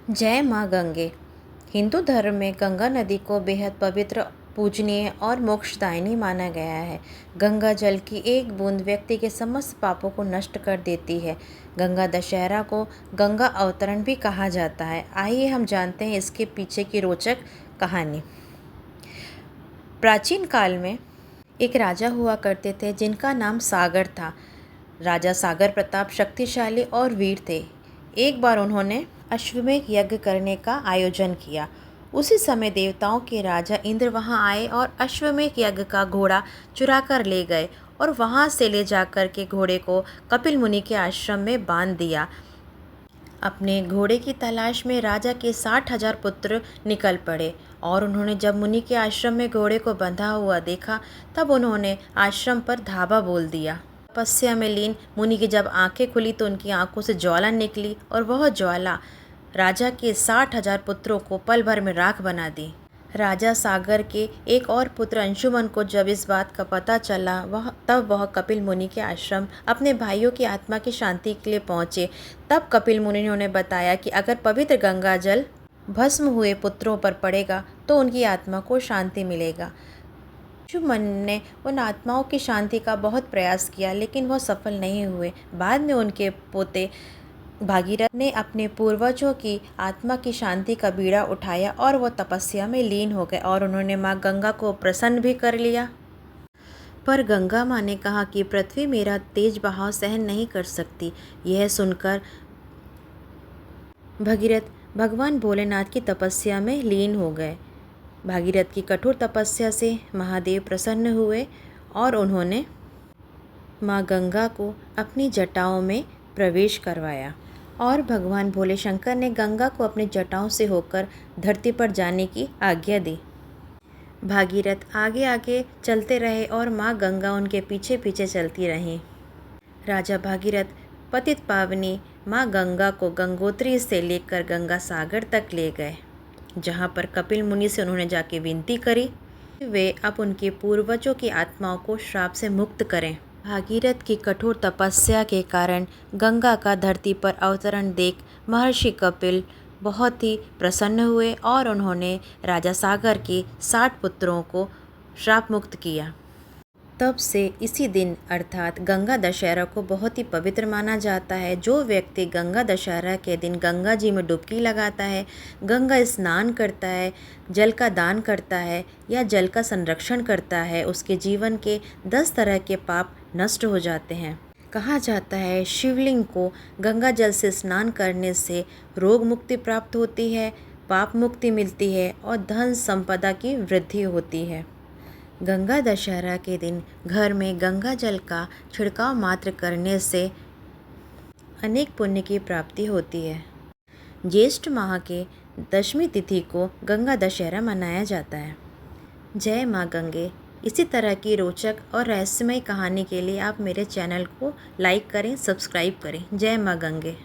जय माँ गंगे। हिंदू धर्म में गंगा नदी को बेहद पवित्र, पूजनीय और मोक्षदायिनी माना गया है। गंगा जल की एक बूंद व्यक्ति के समस्त पापों को नष्ट कर देती है। गंगा दशहरा को गंगा अवतरण भी कहा जाता है। आइए हम जानते हैं इसके पीछे की रोचक कहानी। प्राचीन काल में एक राजा हुआ करते थे जिनका नाम सागर था। राजा सागर प्रताप शक्तिशाली और वीर थे। एक बार उन्होंने अश्वमेध यज्ञ करने का आयोजन किया। उसी समय देवताओं के राजा इंद्र वहां आए और अश्वमेध यज्ञ का घोड़ा चुरा कर ले गए और वहां से ले जाकर के घोड़े को कपिल मुनि के आश्रम में बांध दिया। अपने घोड़े की तलाश में राजा के 60,000 पुत्र निकल पड़े और उन्होंने जब मुनि के आश्रम में घोड़े को बंधा हुआ देखा तब उन्होंने आश्रम पर धावा बोल दिया। तपस्या में लीन मुनि की जब आंखें खुली तो उनकी आंखों से ज्वाला निकली और वह ज्वाला राजा के 60,000 पुत्रों को पल भर में राख बना दी। राजा सागर के एक और पुत्र अंशुमन को जब इस बात का पता चला तब वह कपिल मुनि के आश्रम अपने भाइयों की आत्मा की शांति के लिए पहुँचे। तब कपिल मुनि ने उन्हें बताया कि अगर पवित्र गंगा जल भस्म हुए पुत्रों पर पड़ेगा तो उनकी आत्मा को शांति मिलेगा। अंशुमन ने उन आत्माओं की शांति का बहुत प्रयास किया लेकिन वह सफल नहीं हुए। बाद में उनके पोते भागीरथ ने अपने पूर्वजों की आत्मा की शांति का बीड़ा उठाया और वो तपस्या में लीन हो गए और उन्होंने माँ गंगा को प्रसन्न भी कर लिया। पर गंगा माँ ने कहा कि पृथ्वी मेरा तेज बहाव सहन नहीं कर सकती। यह सुनकर भागीरथ भगवान भोलेनाथ की तपस्या में लीन हो गए। भागीरथ की कठोर तपस्या से महादेव प्रसन्न हुए और उन्होंने माँ गंगा को अपनी जटाओं में प्रवेश करवाया और भगवान भोले शंकर ने गंगा को अपनी जटाओं से होकर धरती पर जाने की आज्ञा दी। भागीरथ आगे आगे चलते रहे और माँ गंगा उनके पीछे पीछे चलती रहीं। राजा भागीरथ पतित पावनी माँ गंगा को गंगोत्री से लेकर गंगा सागर तक ले गए, जहाँ पर कपिल मुनि से उन्होंने जाके विनती करी वे अब उनके पूर्वजों की आत्माओं को श्राप से मुक्त करें। भागीरथ की कठोर तपस्या के कारण गंगा का धरती पर अवतरण देख महर्षि कपिल बहुत ही प्रसन्न हुए और उन्होंने राजा सागर के 60 पुत्रों को श्राप मुक्त किया। तब से इसी दिन अर्थात गंगा दशहरा को बहुत ही पवित्र माना जाता है। जो व्यक्ति गंगा दशहरा के दिन गंगा जी में डुबकी लगाता है, गंगा स्नान करता है, जल का दान करता है या जल का संरक्षण करता है, उसके जीवन के 10 तरह के पाप नष्ट हो जाते हैं। कहा जाता है शिवलिंग को गंगा जल से स्नान करने से रोग मुक्ति प्राप्त होती है, पाप मुक्ति मिलती है और धन संपदा की वृद्धि होती है। गंगा दशहरा के दिन घर में गंगा जल का छिड़काव मात्र करने से अनेक पुण्य की प्राप्ति होती है। ज्येष्ठ माह के दशमी तिथि को गंगा दशहरा मनाया जाता है। जय माँ गंगे। इसी तरह की रोचक और रहस्यमय कहानी के लिए आप मेरे चैनल को लाइक करें, सब्सक्राइब करें। जय माँ गंगे।